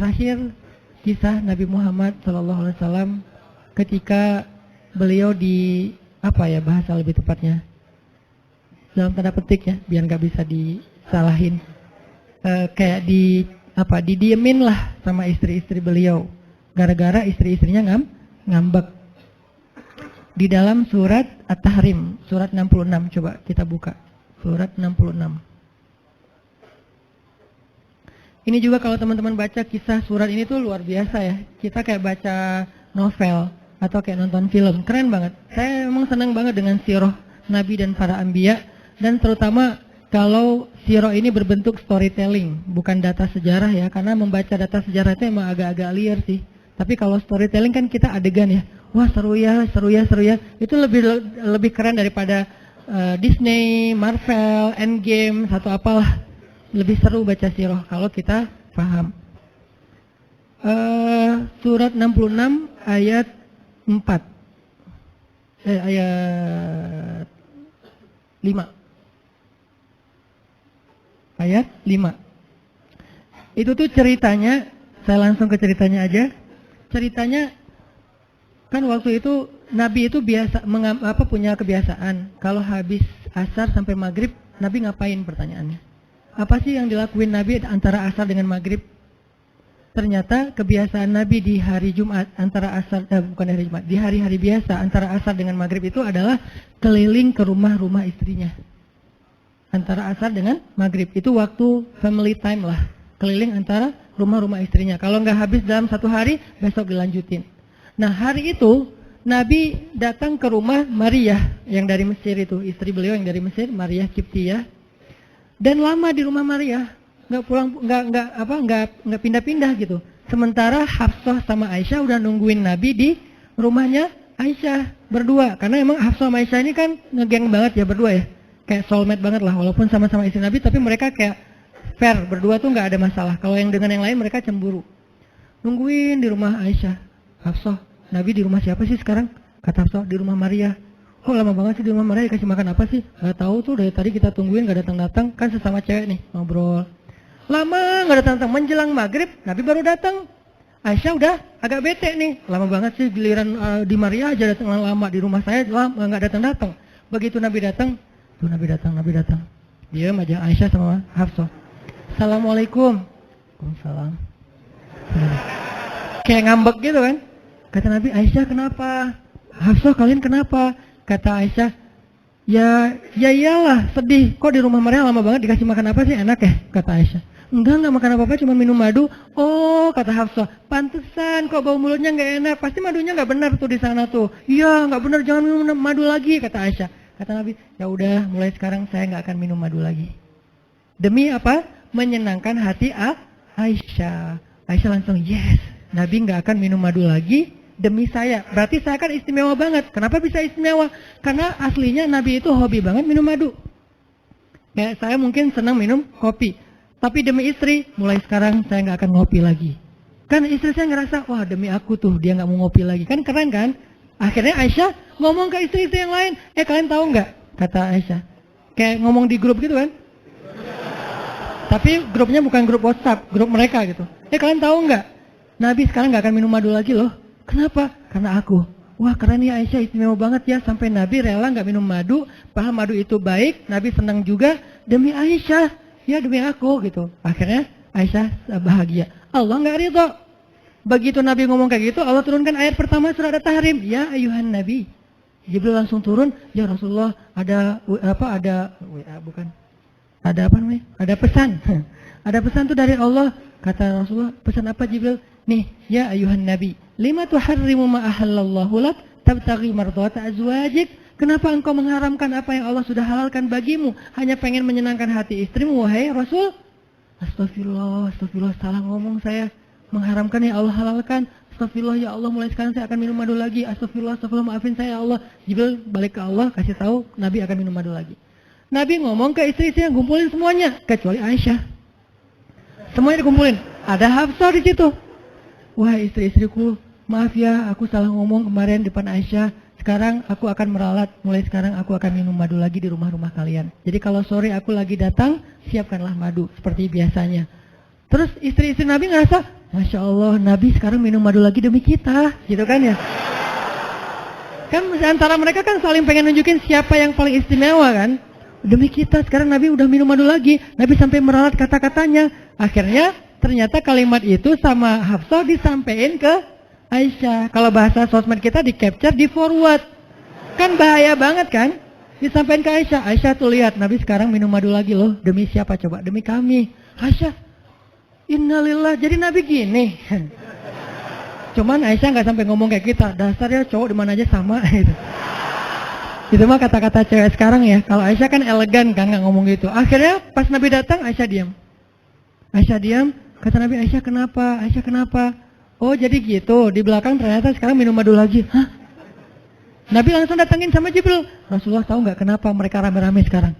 terakhir kisah Nabi Muhammad SAW ketika beliau bahasa lebih tepatnya dalam tanda petik ya, biar nggak bisa disalahin, kayak didiemin lah sama istri-istri beliau gara-gara istri-istrinya ngambek. Di dalam surat At-Tahrim, surat 66, coba kita buka surat 66. Ini juga kalau teman-teman baca kisah surat ini tuh luar biasa ya. Kita kayak baca novel atau kayak nonton film, keren banget. Saya memang senang banget dengan sirah Nabi dan para anbiya, dan terutama kalau sirah ini berbentuk storytelling, bukan data sejarah ya, karena membaca data sejarah itu emang agak-agak liar sih. Tapi kalau storytelling kan kita adegan ya, wah seru ya, itu lebih keren daripada Disney, Marvel, Endgame, satu apalah. Lebih seru baca sirah kalau kita paham. Surat 66 ayat 4. Ayat 5. Ayat 5. Itu tuh ceritanya, saya langsung ke ceritanya aja. Ceritanya kan waktu itu Nabi itu punya kebiasaan kalau habis asar sampai maghrib, Nabi ngapain pertanyaannya? Apa sih yang dilakuin Nabi antara asar dengan maghrib? Ternyata kebiasaan Nabi di hari Jumat di hari-hari biasa antara asar dengan maghrib itu adalah keliling ke rumah-rumah istrinya. Antara asar dengan maghrib itu waktu family time lah, keliling antara rumah-rumah istrinya. Kalau nggak habis dalam satu hari, besok dilanjutin. Nah hari itu Nabi datang ke rumah Maria yang dari Mesir itu, istri beliau yang dari Mesir, Maria Kiptiyah, dan lama di rumah Maria, nggak pindah-pindah gitu. Sementara Hafsah sama Aisyah udah nungguin Nabi di rumahnya Aisyah berdua, karena emang Hafsah sama Aisyah ini kan ngegeng banget ya berdua ya, kayak soulmate banget lah, walaupun sama-sama istri Nabi, tapi mereka kayak fair berdua tuh nggak ada masalah. Kalau yang dengan yang lain mereka cemburu. Nungguin di rumah Aisyah. Hafsah, Nabi di rumah siapa sih sekarang? Kata Hafsah, di rumah Maria. Kok lama banget sih di rumah Maria, kasih makan apa sih? Gak tahu tuh, dari tadi kita tungguin gak datang-datang. Kan sesama cewek nih, ngobrol. Lama gak datang-datang, menjelang maghrib Nabi baru datang. Aisyah udah agak bete nih, lama banget sih giliran di Maria aja datang lama, di rumah saya lama gak datang-datang. Begitu Nabi datang, tuh Nabi datang. Diam aja Aisyah sama Hafsah. Assalamualaikum. Waalaikumsalam. Kayak ngambek gitu kan. Kata Nabi, Aisyah kenapa? Hafsah kalian kenapa? Kata Aisyah, ya iyalah sedih. Kok di rumah Maria lama banget, dikasih makan apa sih, enak ya? Kata Aisyah. Enggak makan apa-apa, cuma minum madu. Oh, kata Hafsah, pantesan kok bau mulutnya nggak enak. Pasti madunya nggak benar tuh di sana tuh. Iya nggak benar, jangan minum madu lagi, kata Aisyah. Kata Nabi, ya udah mulai sekarang saya nggak akan minum madu lagi. Demi apa? Menyenangkan hati Aisyah. Aisyah langsung yes, Nabi nggak akan minum madu lagi demi saya. Berarti saya kan istimewa banget. Kenapa bisa istimewa? Karena aslinya Nabi itu hobi banget minum madu. Kayak saya mungkin senang minum kopi, tapi demi istri, mulai sekarang saya nggak akan ngopi lagi. Kan istri saya ngerasa, wah demi aku tuh dia nggak mau ngopi lagi. Kan keren kan? Akhirnya Aisyah ngomong ke istri-istri yang lain, kalian tahu nggak? Kata Aisyah, kayak ngomong di grup gitu kan? Tapi grupnya bukan grup WhatsApp, grup mereka gitu. Kalian tahu nggak? Nabi sekarang nggak akan minum madu lagi loh. Kenapa? Karena aku. Wah keren ya Aisyah, istimewa banget ya. Sampai Nabi rela nggak minum madu, padahal madu itu baik. Nabi senang juga demi Aisyah. Ya demi aku gitu. Akhirnya Aisyah bahagia. Allah nggak ridho. Begitu Nabi ngomong kayak gitu, Allah turunkan ayat pertama surat At-Tahrim. Ya ayuhan Nabi. Jibril langsung turun. Ya Rasulullah ada pesan. Ada pesan tuh dari Allah. Kata Rasulullah, pesan apa Jibril? Nih, ya ayuhan Nabi, lima tuharrimu ma ahallallahu lak tabtaghi mardhata azwajik. Kenapa engkau mengharamkan apa yang Allah sudah halalkan bagimu? Hanya pengen menyenangkan hati istrimu, wahai Rasul? Astagfirullah, salah ngomong saya. Mengharamkan yang Allah halalkan. Astagfirullah ya Allah, mulai sekarang saya akan minum madu lagi. Astagfirullah, maafin saya ya Allah. Jibril balik ke Allah, kasih tahu Nabi akan minum madu lagi. Nabi ngomong ke istri-istri yang kumpulin semuanya, kecuali Aisyah. Semuanya dikumpulin. Ada Hafsah di situ. Wah istri-istriku, maaf ya, aku salah ngomong kemarin depan Aisyah. Sekarang aku akan meralat. Mulai sekarang aku akan minum madu lagi di rumah-rumah kalian. Jadi kalau sore aku lagi datang, siapkanlah madu seperti biasanya. Terus istri-istri Nabi ngerasa, Masya Allah, Nabi sekarang minum madu lagi demi kita, gitu kan ya? Kan antara mereka kan saling pengen nunjukin siapa yang paling istimewa kan? Demi kita, sekarang Nabi udah minum madu lagi. Nabi sampai meralat kata-katanya. Akhirnya ternyata kalimat itu sama Hafsah disampaikan ke Aisyah. Kalau bahasa sosmed kita di capture, di forward. Kan bahaya banget kan? Disampaikan ke Aisyah. Aisyah tuh lihat, Nabi sekarang minum madu lagi loh. Demi siapa coba? Demi kami. Aisyah, innalillah, jadi Nabi gini. Cuman Aisyah nggak sampai ngomong kayak kita. Dasarnya cowok di mana aja sama gitu. Itu mah kata-kata cewek sekarang ya. Kalau Aisyah kan elegan kan nggak ngomong gitu. Akhirnya pas Nabi datang Aisyah diam. Aisyah diam. Kata Nabi, Aisyah kenapa? Aisyah kenapa? Oh jadi gitu. Di belakang ternyata sekarang minum madu lagi. Hah? Nabi langsung datangin sama Jibril. Rasulullah tahu nggak kenapa mereka rame-rame sekarang?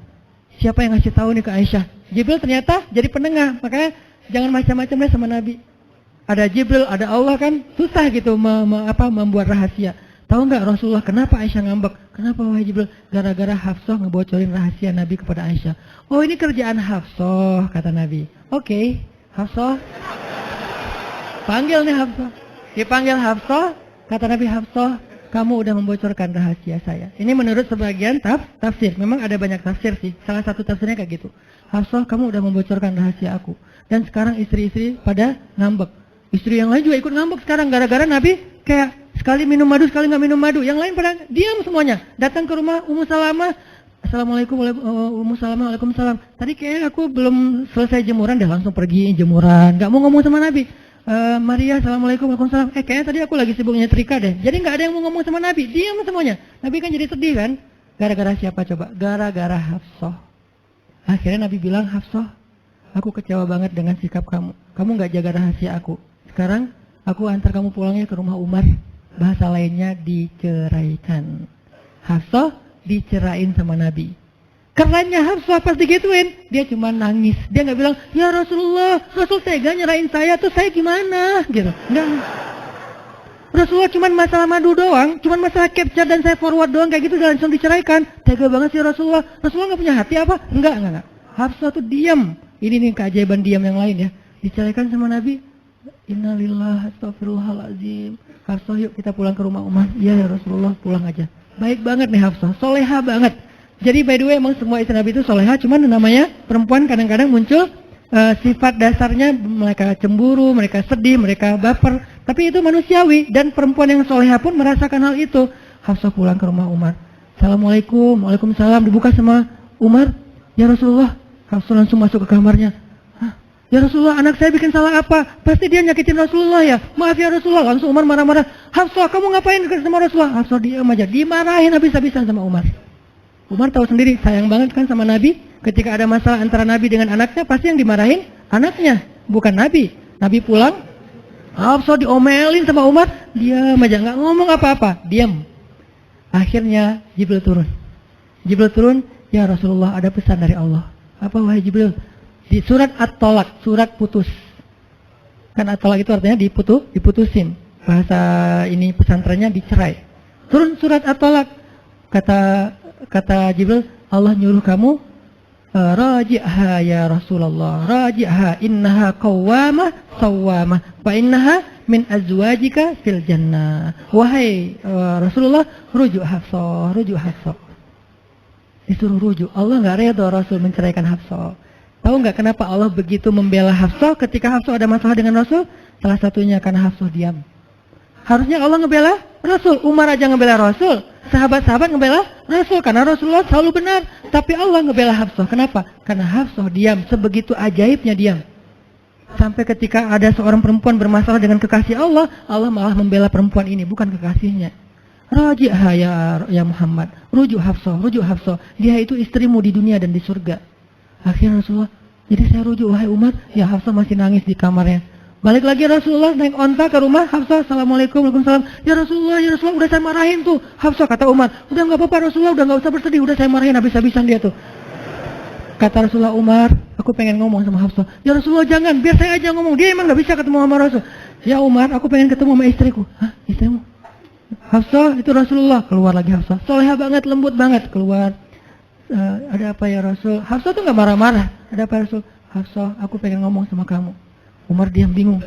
Siapa yang ngasih tahu nih ke Aisyah? Jibril ternyata jadi penengah. Makanya jangan macam-macam deh sama Nabi. Ada Jibril, ada Allah kan susah gitu membuat rahasia. Tahu nggak Rasulullah kenapa Aisyah ngambek? Kenapa wahai Jibril? Gara-gara Hafsah ngebocorin rahasia Nabi kepada Aisyah. Oh ini kerjaan Hafsah, kata Nabi. Oke, Hafsah. Panggil nih Hafsah. Dipanggil Hafsah, kata Nabi, Hafsah, kamu udah membocorkan rahasia saya. Ini menurut sebagian tafsir. Memang ada banyak tafsir sih. Salah satu tafsirnya kayak gitu. Hafsah, kamu udah membocorkan rahasia aku. Dan sekarang istri-istri pada ngambek. Istri yang lain juga ikut ngambek sekarang gara-gara Nabi kayak sekali minum madu, sekali nggak minum madu. Yang lain pada diam semuanya. Datang ke rumah Ummu Salamah. Assalamualaikum, Ummu Salamah, waalaikumsalam. Tadi kayak aku belum selesai jemuran, dah langsung pergi jemuran. Nggak mau ngomong sama Nabi. Maria, assalamualaikum, waalaikumsalam. Kayaknya tadi aku lagi sibuk nyetrika deh. Jadi nggak ada yang mau ngomong sama Nabi. Diam semuanya. Nabi kan jadi sedih kan. Gara-gara siapa coba? Gara-gara Hafsah. Akhirnya Nabi bilang, Hafsah, aku kecewa banget dengan sikap kamu. Kamu nggak jaga rahasia aku. Sekarang aku antar kamu pulangnya ke rumah Umar. Bahasa lainnya diceraikan. Hafsah dicerain sama Nabi. Kerennya Hafsah pas digituin, dia cuma nangis. Dia nggak bilang, ya Rasulullah, Rasul tega nyerain saya, tuh saya gimana? Gitu. Enggak. Rasulullah cuma masalah madu doang, cuma masalah capture dan saya forward doang kayak gitu dan langsung diceraikan. Tega banget sih Rasulullah. Rasulullah nggak punya hati apa? Enggak. Hafsah tuh diam. Ini nih keajaiban diam yang lain ya. Diceraikan sama Nabi. Innalillah, astagfirullahaladzim. Hafsah yuk kita pulang ke rumah Umar. Iya ya Rasulullah, pulang aja. Baik banget nih Hafsah, soleha banget. Jadi by the way emang semua istri Nabi itu soleha. Cuman namanya perempuan kadang-kadang muncul sifat dasarnya mereka cemburu, mereka sedih, mereka baper. Tapi itu manusiawi. Dan perempuan yang soleha pun merasakan hal itu. Hafsah pulang ke rumah Umar. Assalamualaikum, waalaikumsalam. Dibuka sama Umar. Ya Rasulullah. Hafsah langsung masuk ke kamarnya. Ya Rasulullah, anak saya bikin salah apa? Pasti dia nyakitin Rasulullah ya. Maaf ya Rasulullah. Langsung Umar marah-marah. Hafsah, kamu ngapain sama Rasulullah? Hafsah diam aja. Dimarahin habis-habisan sama Umar. Umar tahu sendiri, sayang banget kan sama Nabi. Ketika ada masalah antara Nabi dengan anaknya, pasti yang dimarahin anaknya, bukan Nabi. Nabi pulang, Hafsah diomelin sama Umar. Diam aja, nggak ngomong apa-apa. Diam. Akhirnya Jibril turun. Jibril turun, ya Rasulullah ada pesan dari Allah. Apa wahai Jibril? Di surat At-Tolak, surat putus. Kan At-Tolak itu artinya diputusin. Bahasa ini pesantrennya dicerai. Turun surat At-Tolak. Kata Jibril, Allah nyuruh kamu raji'ha ya Rasulullah. Raji'ha innaha qawwamah sawwamah. Wa innaha min azwajika fil jannah. Wahai Rasulullah, rujuk Hafsah. Disuruh rujuk. Allah nggak reda Rasul menceraikan Hafsah. Tahu nggak kenapa Allah begitu membela Hafsah ketika Hafsah ada masalah dengan Rasul? Salah satunya karena Hafsah diam. Harusnya Allah ngebela Rasul. Umar aja ngebela Rasul. Sahabat-sahabat ngebela Rasul karena Rasulullah selalu benar. Tapi Allah ngebela Hafsah. Kenapa? Karena Hafsah diam. Sebegitu ajaibnya diam. Sampai ketika ada seorang perempuan bermasalah dengan kekasih Allah, Allah malah membela perempuan ini, bukan kekasihnya. Raji'ha ya Muhammad. Rujuk Hafsah. Dia itu istrimu di dunia dan di surga. Akhirnya Rasulullah, jadi saya rujuk wahai Umar. Ya Hafsah masih nangis di kamarnya. Balik lagi Rasulullah naik onta ke rumah Hafsah. Assalamualaikum, waalaikumsalam. Ya Rasulullah, udah saya marahin tuh. Hafsah kata Umar, udah nggak apa-apa Rasulullah, udah nggak usah bersedih, udah saya marahin habis-habisan dia tuh. Kata Rasulullah, Umar, aku pengen ngomong sama Hafsah. Ya Rasulullah jangan, biar saya aja ngomong. Dia emang nggak bisa ketemu sama Rasul. Ya Umar, aku pengen ketemu sama istriku. Hah, istrimu? Hafsah, itu Rasulullah. Keluar lagi Hafsah. Soleha banget, lembut banget. Keluar. Ada apa ya Rasul? Hafsah tuh nggak marah-marah. Ada apa ya Rasul? Hafsah, aku pengen ngomong sama kamu. Umar diam bingung.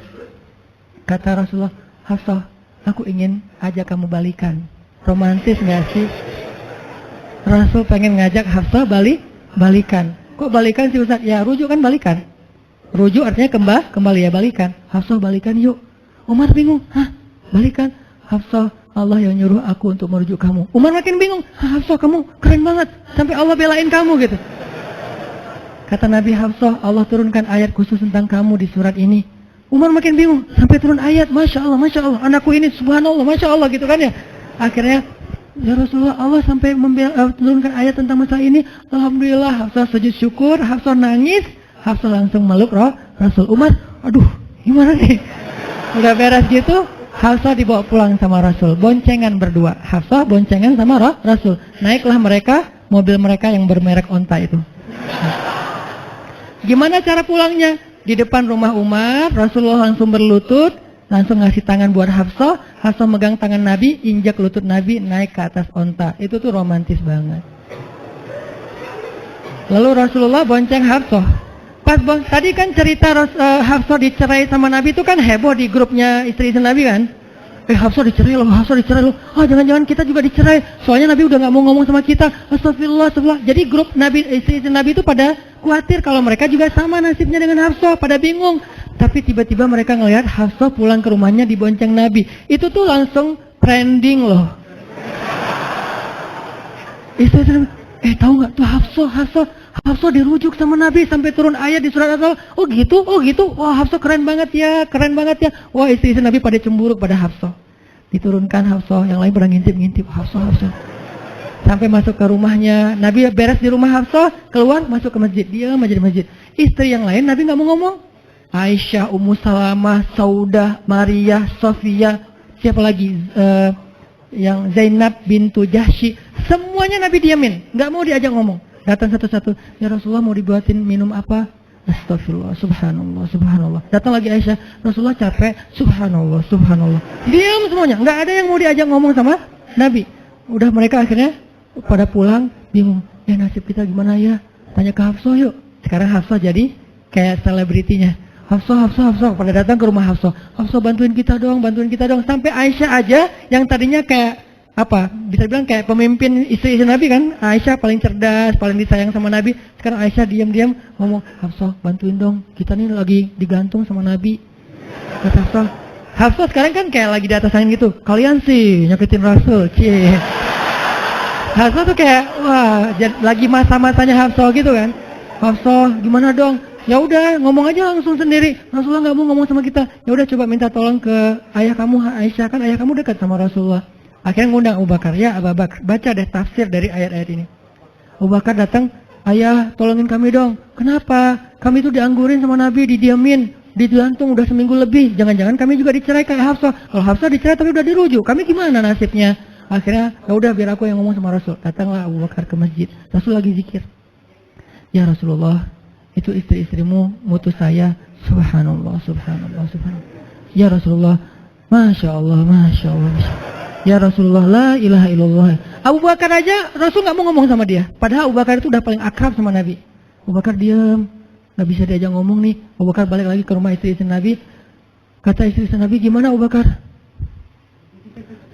Kata Rasulullah, Hafsah, aku ingin ajak kamu balikan. Romantis gak sih? Rasul pengen ngajak Hafsah balikan. Kok balikan sih Ustaz? Ya rujuk kan balikan. Rujuk artinya kembali ya balikan. Hafsah balikan yuk. Umar bingung, hah balikan? Hafsah, Allah yang nyuruh aku untuk merujuk kamu. Umar makin bingung, Hafsah kamu keren banget. Sampai Allah belain kamu gitu. Kata Nabi, Hafsah, Allah turunkan ayat khusus tentang kamu di surat ini. Umar makin bingung, sampai turun ayat, Masya Allah, anakku ini subhanallah, Masya Allah gitu kan ya. Akhirnya, ya Rasulullah, Allah sampai turunkan ayat tentang masalah ini. Alhamdulillah, Hafsah sujud syukur, Hafsah nangis, Hafsah langsung meluk Rasul. Umar, aduh gimana nih? Udah beres gitu, Hafsah dibawa pulang sama Rasul. Boncengan berdua, Hafsah boncengan sama Rasul. Naiklah mereka, mobil mereka yang bermerek onta itu. Gimana cara pulangnya? Di depan rumah Umar, Rasulullah langsung berlutut, langsung ngasih tangan buat Hafsah. Hafsah megang tangan Nabi, injak lutut Nabi, naik ke atas onta. Itu tuh romantis banget. Lalu Rasulullah bonceng Hafsah. Tadi kan cerita Hafsah dicerai sama Nabi itu kan heboh di grupnya istri-istri Nabi kan? Hafsah dicerai loh, Hafsah dicerai loh. Jangan-jangan kita juga dicerai. Soalnya Nabi udah gak mau ngomong sama kita. Astagfirullah. Jadi grup Nabi, istri-istri Nabi itu pada khawatir kalau mereka juga sama nasibnya dengan Hafsah. Pada bingung. Tapi tiba-tiba mereka ngelihat Hafsah pulang ke rumahnya dibonceng Nabi. Itu tuh langsung trending loh. Istri-istri Nabi, tahu gak tuh Hafsah dirujuk sama Nabi sampai turun ayat di surat Al-Baqarah. Oh gitu. Wah Hafsah keren banget ya. Wah istri-istri Nabi pada cemburu pada Hafsah. Diturunkan Hafsah, yang lain pada ngintip Hafsah. Sampai masuk ke rumahnya. Nabi beres di rumah Hafsah, keluar masuk ke masjid. Dia di masjid. Istri yang lain Nabi nggak mau ngomong. Aisyah, Ummu Salamah, Saudah, Maria, Sofia, siapa lagi? Yang Zainab bintu Jahsy. Semuanya Nabi diamin, nggak mau diajak ngomong. Datang satu-satu, ya Rasulullah mau dibuatin minum apa? Astagfirullah, subhanallah. Datang lagi Aisyah, Rasulullah capek, subhanallah. Diam semuanya, nggak ada yang mau diajak ngomong sama Nabi. Udah mereka akhirnya pada pulang, bingung. Ya nasib kita gimana ya? Tanya ke Hafsah yuk. Sekarang Hafsah jadi kayak selebritinya. Hafsah. Pada datang ke rumah Hafsah. Hafsah bantuin kita dong. Sampai Aisyah aja yang tadinya kayak apa? Bisa bilang kayak pemimpin istri-istri Nabi kan? Aisyah paling cerdas, paling disayang sama Nabi. Sekarang Aisyah diam-diam ngomong, Hafsah bantuin dong. Kita nih lagi digantung sama Nabi. Kata Hafsah sekarang kan kayak lagi di atas angin gitu. Kalian sih nyakitin Rasul. Cie. Hafsah tuh kayak wah, lagi masa-masanya Hafsah gitu kan. Hafsah, gimana dong? Ya udah, ngomong aja langsung sendiri. Rasulullah nggak mau ngomong sama kita. Ya udah coba minta tolong ke ayah kamu Aisyah, kan ayah kamu dekat sama Rasulullah. Akhirnya ngundang Abu Bakar. Ya Abu Bakar, baca deh tafsir dari ayat-ayat ini. Abu Bakar datang, ayah tolongin kami dong. Kenapa? Kami tuh dianggurin sama Nabi, didiamin, digantung udah seminggu lebih. Jangan-jangan kami juga dicerai kayak Hafsah. Kalau Hafsah dicerai tapi udah dirujuk, kami gimana nasibnya? Akhirnya, ya udah biar aku yang ngomong sama Rasul. Datanglah Abu Bakar ke masjid. Rasul lagi zikir. Ya Rasulullah, itu istri-istrimu mutus saya. Subhanallah. Ya Rasulullah, Masya Allah. Ya Rasulullah, la ilaha illallah. Abu Bakar aja, Rasul gak mau ngomong sama dia. Padahal Abu Bakar itu udah paling akrab sama Nabi. Abu Bakar diam, gak bisa diajak ngomong nih. Abu Bakar balik lagi ke rumah istri-istri Nabi. Kata istri-istri Nabi, gimana Abu Bakar?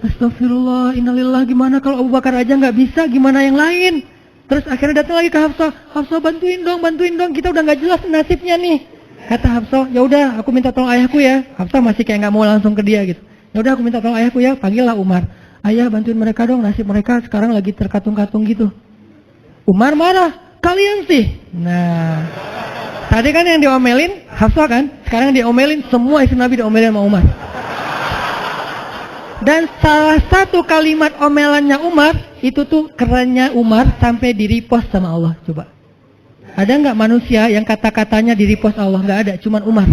Astagfirullah, innalillah, gimana kalau Abu Bakar aja gak bisa, gimana yang lain? Terus akhirnya datang lagi ke Hafsah. Hafsah bantuin dong, kita udah gak jelas nasibnya nih. Kata Hafsah, ya udah aku minta tolong ayahku ya. Hafsah masih kayak gak mau langsung ke dia gitu. Ya udah aku minta tolong ayahku ya, panggillah Umar. Ayah bantuin mereka dong, nasib mereka sekarang lagi terkatung-katung gitu. Umar marah, kalian sih. Nah, tadi kan yang diomelin Hafsah kan, sekarang diomelin semua istri Nabi, diomelin sama Umar. Dan salah satu kalimat omelannya Umar, itu tuh kerennya Umar sampai di-repost sama Allah. Coba. Ada nggak manusia yang kata-katanya di-repost Allah? Nggak ada, cuman Umar.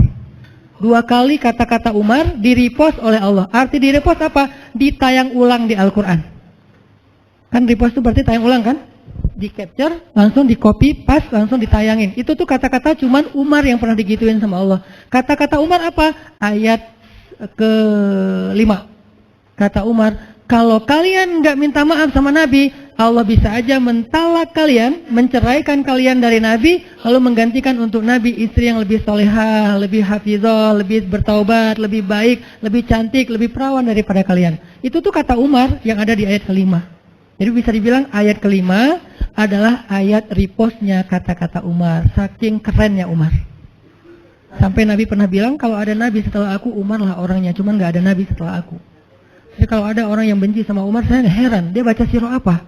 2 kali kata-kata Umar di-repost oleh Allah. Arti di-repost apa? Ditayang ulang di Al-Quran. Kan repost itu berarti tayang ulang kan? Di-capture, langsung di-copy, paste, langsung ditayangin. Itu tuh kata-kata cuman Umar yang pernah digituin sama Allah. Kata-kata Umar apa? Ayat ke-5. Kata Umar, kalau kalian nggak minta maaf sama Nabi, Allah bisa aja mentalak kalian, menceraikan kalian dari Nabi, lalu menggantikan untuk Nabi istri yang lebih solehah, lebih hafizah, lebih bertaubat, lebih baik, lebih cantik, lebih perawan daripada kalian. Itu tuh kata Umar yang ada di ayat kelima. Jadi bisa dibilang ayat kelima adalah ayat reposnya kata-kata Umar. Saking kerennya Umar. Sampai Nabi pernah bilang, kalau ada Nabi setelah aku, Umar lah orangnya. Cuman gak ada Nabi setelah aku. Jadi kalau ada orang yang benci sama Umar, saya heran. Dia baca sirah apa?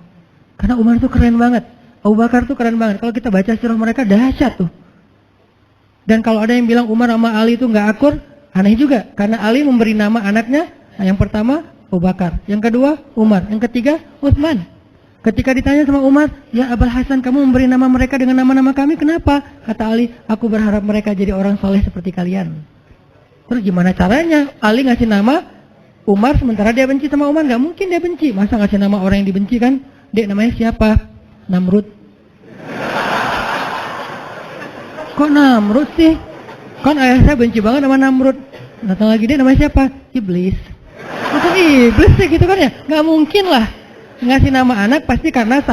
Karena Umar itu keren banget. Abu Bakar itu keren banget. Kalau kita baca sirah mereka dahsyat tuh. Dan kalau ada yang bilang Umar sama Ali itu gak akur, aneh juga. Karena Ali memberi nama anaknya, yang pertama Abu Bakar, yang kedua Umar, yang ketiga Utsman. Ketika ditanya sama Umar, ya Abul Hasan, kamu memberi nama mereka dengan nama-nama kami, kenapa? Kata Ali, aku berharap mereka jadi orang soleh seperti kalian. Terus gimana caranya? Ali ngasih nama Umar sementara dia benci sama Umar? Gak mungkin dia benci. Masa ngasih nama orang yang dibenci kan? Dek, namanya siapa? Namrud. Kok Namrud sih? Kan ayah saya benci banget sama Namrud. Datang lagi, dek, namanya siapa? Iblis. Bukan iblis sih gitu kan ya? Gak mungkin lah. Ngasih nama anak pasti karena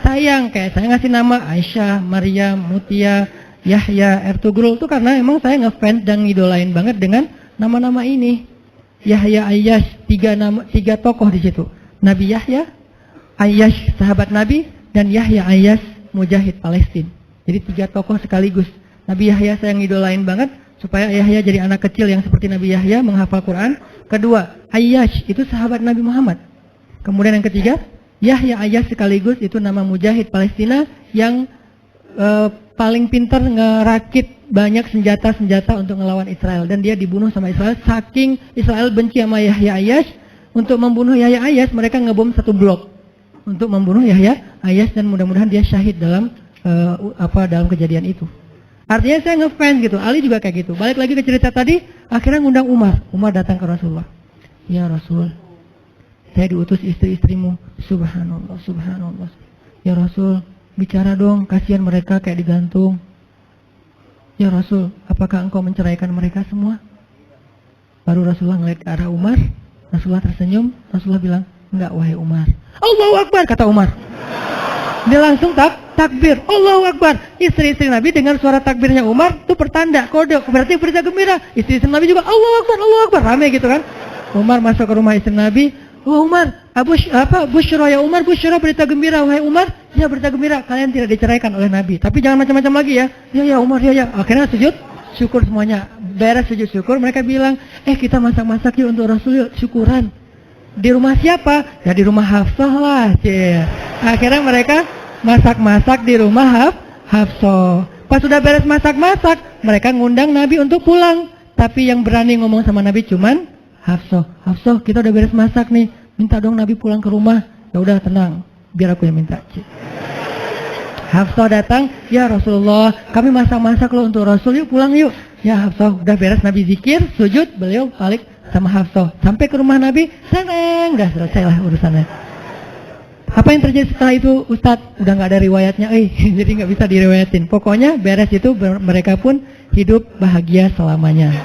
sayang. Kayak saya ngasih nama Aisyah, Maryam, Mutia, Yahya, Ertugrul. Itu karena emang saya ngefans dan ngidolain banget dengan nama-nama ini. Yahya, Ayyash, tiga tokoh di situ. Nabi Yahya, Ayyash sahabat Nabi, dan Yahya Ayyash mujahid Palestina. Jadi 3 tokoh sekaligus. Nabi Yahya saya ngidolain banget supaya Yahya jadi anak kecil yang seperti Nabi Yahya menghafal Quran. Kedua, Ayyash itu sahabat Nabi Muhammad. Kemudian yang ketiga, Yahya Ayyash sekaligus itu nama mujahid Palestina yang paling pintar ngerakit banyak senjata-senjata untuk ngelawan Israel, dan dia dibunuh sama Israel. Saking Israel benci sama Yahya Ayyash, untuk membunuh Yahya Ayyash mereka ngebom 1 blok untuk membunuh Yahya Ayyash, dan mudah-mudahan dia syahid dalam dalam kejadian itu. Artinya saya ngefans gitu. Ali juga kayak gitu. Balik lagi ke cerita tadi, akhirnya ngundang Umar. Umar datang ke Rasulullah. Ya Rasul, saya diutus istri-istrimu. Subhanallah, subhanallah. Ya Rasul, bicara dong, kasihan mereka kayak digantung. Ya Rasul, apakah engkau menceraikan mereka semua? Baru Rasulullah ngeliat ke arah Umar. Rasulullah tersenyum. Rasulullah bilang, enggak wahai Umar. Allahu Akbar, kata Umar. Dia langsung takbir. Allahu Akbar. Istri-istri Nabi dengar suara takbirnya Umar, itu pertanda, kode, berarti berita gembira. Istri-istri Nabi juga Allahu Akbar, Allahu Akbar, rame gitu kan. Umar masuk ke rumah istri Nabi. Oh Umar, Busyra ya Umar, Busyra, berita gembira wahai Umar. Ya berita gembira, kalian tidak diceraikan oleh Nabi. Tapi jangan macam-macam lagi ya. Ya Umar, ya. Akhirnya sujud syukur semuanya. Beres sujud syukur, mereka bilang, kita masak-masak yuk untuk Rasul yuk, syukuran. Di rumah siapa? Ya di rumah Hafsah lah. Akhirnya mereka masak-masak di rumah Hafsah. Pas sudah beres masak-masak, mereka ngundang Nabi untuk pulang. Tapi yang berani ngomong sama Nabi cuman Hafsah. Hafsah, kita udah beres masak nih, minta dong Nabi pulang ke rumah. Ya udah tenang, biar aku yang minta. Hafsah datang, ya Rasulullah, kami masak-masak loh untuk Rasul, yuk pulang yuk. Ya Hafsah, udah beres Nabi zikir, sujud, beliau balik sama Hafsah. Sampai ke rumah Nabi, seneng, gak selesai lah urusannya. Apa yang terjadi setelah itu Ustadz? Udah gak ada riwayatnya, jadi gak bisa diriwayatin. Pokoknya beres itu mereka pun hidup bahagia selamanya.